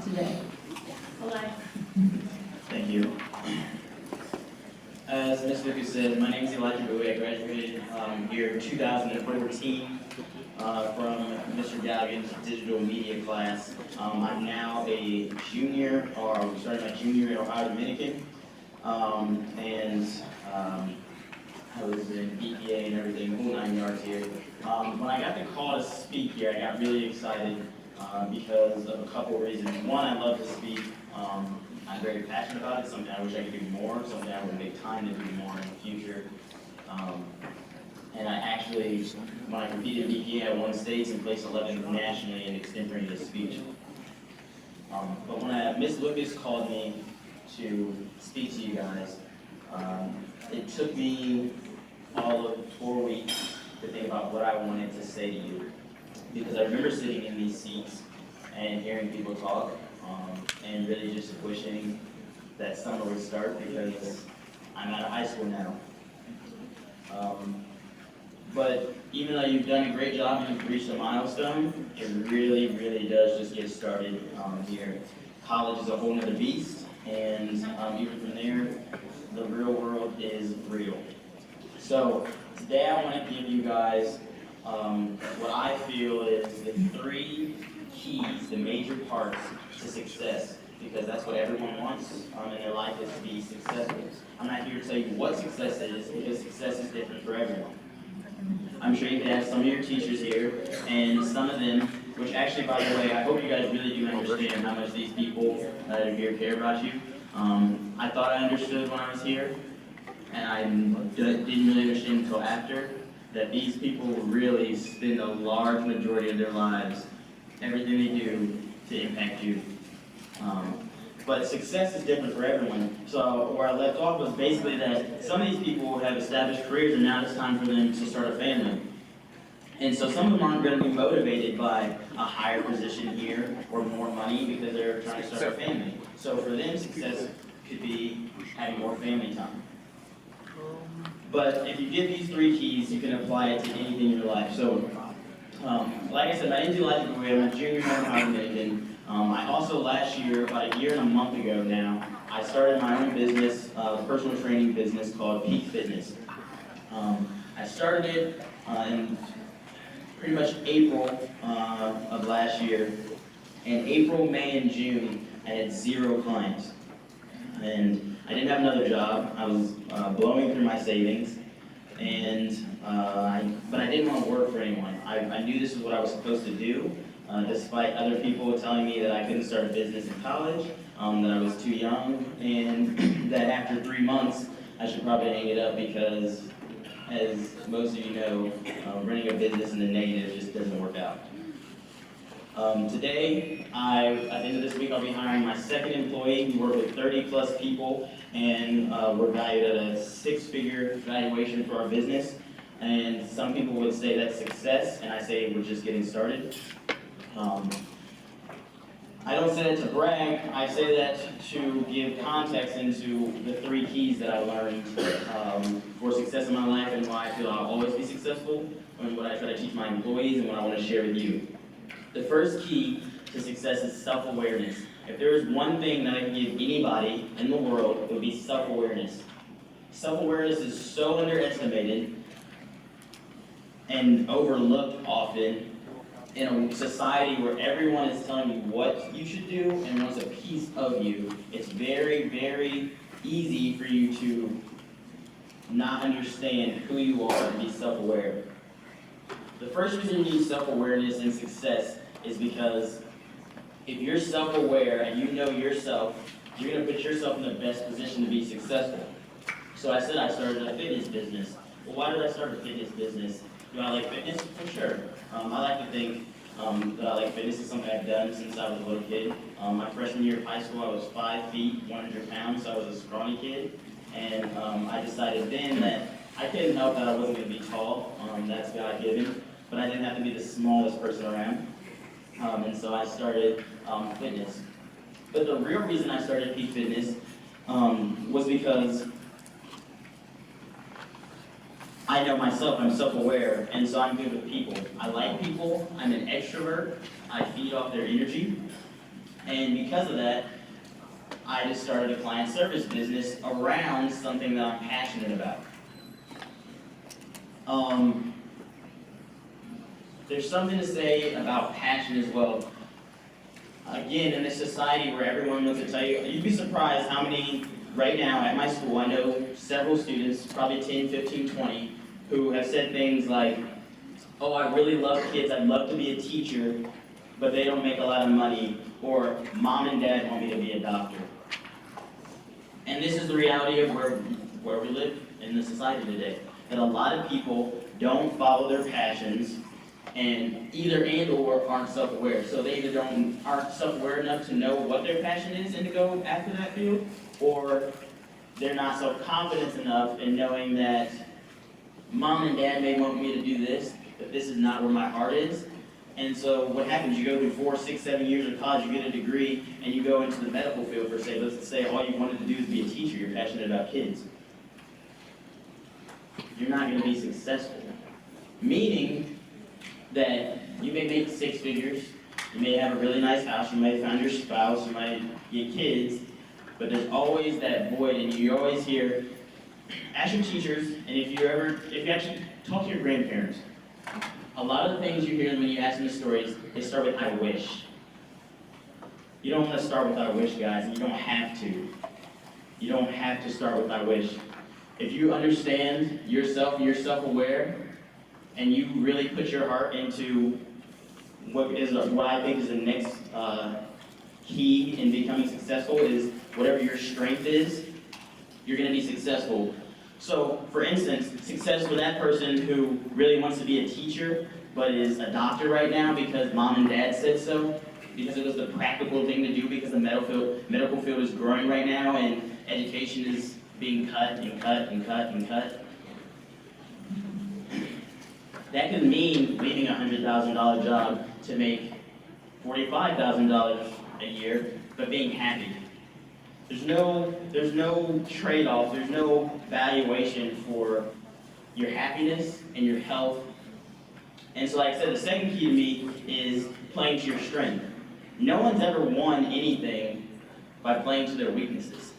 today. Thank you. As Ms. Lucas said, my name is Bowie. I graduated year 2014 from Mr. Galligan's digital media class. I'm now a junior, or starting my junior at Ohio Dominican, and I was in EPA and everything, the whole 9 yards here. When I got the call to speak here, I got really excited because of a couple reasons. One, I love to speak. I'm very passionate about it, something I wish I could do more, something I would make time to do more in the future. And I actually, when I competed in EPA, I won states and placed 11th nationally in extemporaneous speech. But when Ms. Lucas called me to speak to you guys, it took me all of 4 weeks to think about what I wanted to say to you. Because I remember sitting in these seats and hearing people talk, and really just wishing that summer would start because I'm out of high school now. But even though you've done a great job and you've reached a milestone, it really, really does just get started here. College is a whole nother beast, and even from there, the real world is real. So today I want to give you guys what I feel is the 3 keys, the major parts to success, because that's what everyone wants in their life, is to be successful. I'm not here to tell you what success is, because success is different for everyone. I'm sure you can ask some of your teachers here, and some of them, which actually, by the way, I hope you guys really do understand how much these people that are here care about you. I thought I understood when I was here, and I didn't really understand until after, that these people really spend a large majority of their lives, everything they do, to impact you. But success is different for everyone. So where I left off was basically that some of these people have established careers, and now it's time for them to start a family. And so some of them aren't going to be motivated by a higher position here or more money because they're trying to start a family. So for them, success could be having more family time. But if you get these 3 keys, you can apply it to anything in your life. So, like I said, my name's Bowie. I'm a junior at Ohio Dominican. I also last year, about a year and a month ago now, I started my own business, personal training business called Peak Fitness. I started it in pretty much April of last year. In April, May, and June, I had 0 clients. And I didn't have another job. I was blowing through my savings, and but I didn't want to work for anyone. I knew this is what I was supposed to do, despite other people telling me that I couldn't start a business in college, that I was too young, and that after 3 months I should probably hang it up because, as most of you know, running a business in the negative just doesn't work out. Today, at the end of this week, I'll be hiring my 2nd employee. We work with 30 plus people, and we're valued at a 6-figure valuation for our business. And some people would say that's success, and I say we're just getting started. I don't say that to brag. I say that to give context into the 3 keys that I learned for success in my life, and why I feel I'll always be successful, and what I try to teach my employees, and what I want to share with you. The first key to success is self-awareness. If there is one thing that I can give anybody in the world, it would be self-awareness. Self-awareness is so underestimated and overlooked often in a society where everyone is telling you what you should do and wants a piece of you. It's very, very easy for you to not understand who you are and be self-aware. The first reason you need self-awareness and success is because if you're self-aware and you know yourself, you're going to put yourself in the best position to be successful. So I said I started a fitness business. Well, why did I start a fitness business? Do I like fitness? For sure. I like to think that I like fitness. Is something I've done since I was a little kid. My freshman year of high school, I was 5 feet, 100 pounds, so I was a scrawny kid. And I decided then that I couldn't help that I wasn't going to be tall. That's God-given. But I didn't have to be the smallest person around. And so I started fitness. But the real reason I started Peak Fitness was because I know myself, I'm self-aware, and so I'm good with people. I like people, I'm an extrovert, I feed off their energy, And because of that, I just started a client service business around something that I'm passionate about. There's something to say about passion as well. Again, in this society where everyone wants to tell you, you'd be surprised how many, right now at my school, I know several students, probably 10, 15, 20, who have said things like, oh, I really love kids, I'd love to be a teacher, but they don't make a lot of money, or mom and dad want me to be a doctor. And this is the reality of where we live in the society today. That a lot of people don't follow their passions and or aren't self-aware. So they either aren't self-aware enough to know what their passion is and to go after that field, or they're not self-confident enough in knowing that mom and dad may want me to do this, but this is not where my heart is. And so what happens, you go through 4, 6, 7 years of college, you get a degree, and you go into the medical field for, say, let's say all you wanted to do is be a teacher, you're passionate about kids. You're not going to be successful. Meaning that you may make 6 figures, you may have a really nice house, you may find your spouse, you might get kids, but there's always that void, and you always hear, ask your teachers, and if you actually talk to your grandparents, a lot of the things you hear when you ask them the stories, they start with, I wish. You don't want to start with I wish, guys, and you don't have to. You don't have to start with I wish. If you understand yourself and you're self-aware, and you really put your heart into what I think is the next key in becoming successful is whatever your strength is, you're going to be successful. So, for instance, success for that person who really wants to be a teacher, but is a doctor right now because mom and dad said so, because it was the practical thing to do, because the medical field is growing right now, and education is being cut and cut and cut and cut. That could mean leaving a $100,000 job to make $45,000 a year, but being happy. There's no trade-off, there's no valuation for your happiness and your health. And so like I said, the second key to me is playing to your strength. No one's ever won anything by playing to their weaknesses.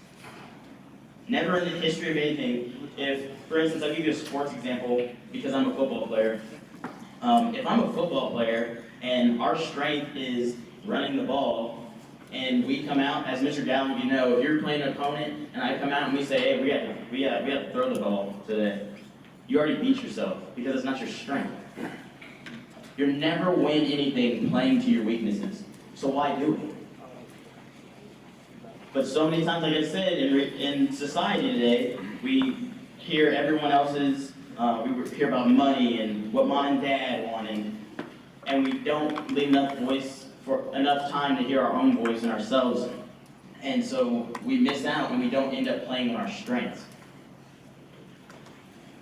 Never in the history of anything. If, for instance, I'll give you a sports example because I'm a football player. If I'm a football player and our strength is running the ball, and we come out, as Mr. Gallen, you know, if you're playing an opponent and I come out and we say, hey, we have to throw the ball today, you already beat yourself because it's not your strength. You'll never win anything playing to your weaknesses. So why do it? But so many times, like I said, in society today, we hear everyone else's, we hear about money and what mom and dad want, and we don't leave enough voice for enough time to hear our own voice and ourselves. And so we miss out and we don't end up playing on our strengths.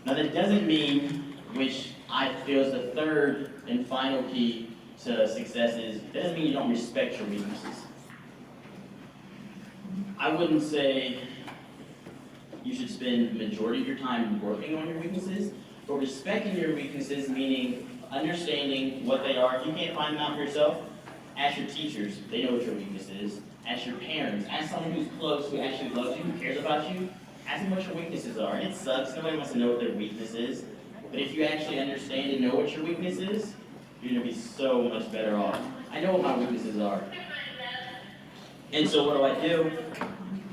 Now that doesn't mean, which I feel is the third and final key to success is, that doesn't mean you don't respect your weaknesses. I wouldn't say you should spend the majority of your time working on your weaknesses, but respecting your weaknesses meaning understanding what they are. If you can't find them out for yourself, ask your teachers, they know what your weakness is. Ask your parents, ask someone who's close, who actually loves you, who cares about you. Ask them what your weaknesses are. It sucks, nobody wants to know what their weakness is. But if you actually understand and know what your weakness is, you're gonna be so much better off. I know what my weaknesses are. And so what do?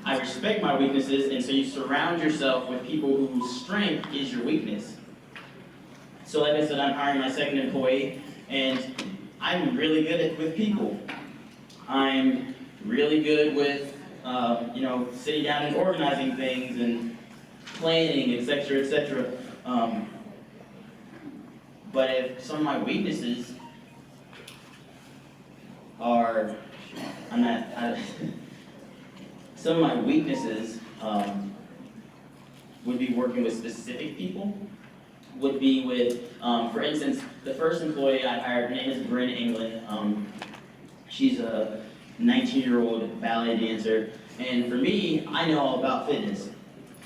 I respect my weaknesses, and so you surround yourself with people whose strength is your weakness. So like I said, I'm hiring my second employee, and I'm really good with people. I'm really good with, sitting down and organizing things and planning, etc., etc. But if some of my weaknesses are, some of my weaknesses would be working with specific people. Would be with, for instance, the first employee I hired, her name is Bryn England. She's a 19-year-old ballet dancer, and for me, I know all about fitness.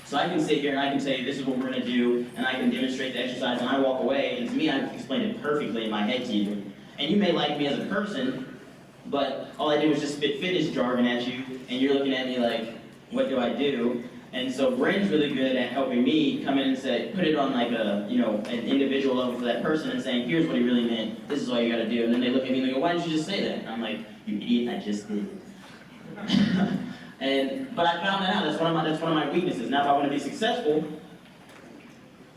So I can sit here and I can say, this is what we're going to do, and I can demonstrate the exercise, and I walk away, and to me, I've explained it perfectly in my head to you. And you may like me as a person, But all I did was just spit fitness jargon at you, and you're looking at me like, what do I do? And so Bryn's really good at helping me come in and say, put it on like a, an individual level for that person and saying, here's what he really meant, this is all you gotta do. And then they look at me and they go, why didn't you just say that? And I'm like, you idiot, I just did. But I found that out, that's one of my weaknesses. Now if I want to be successful,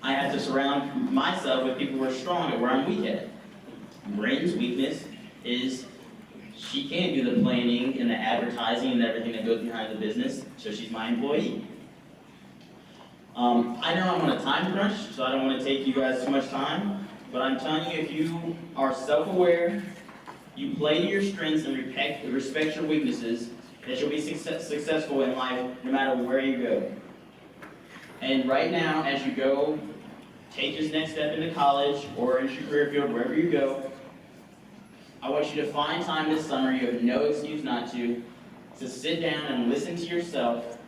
I have to surround myself with people who are strong at where I'm weak at. Bryn's weakness is she can't do the planning and the advertising and everything that goes behind the business, so she's my employee. I know I'm on a time crunch, so I don't want to take you guys too much time, but I'm telling you, if you are self-aware, you play to your strengths and respect your weaknesses, that you'll be successful in life no matter where you go. And right now, as you go, take this next step into college or into your career field, wherever you go, I want you to find time this summer, you have no excuse not to sit down and listen to yourself,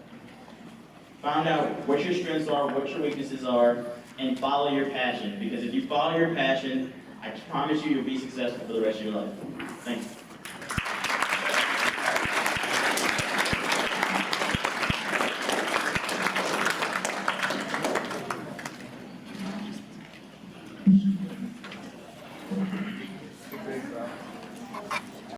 find out what your strengths are, what your weaknesses are, and follow your passion. Because if you follow your passion, I promise you'll be successful for the rest of your life. Thanks.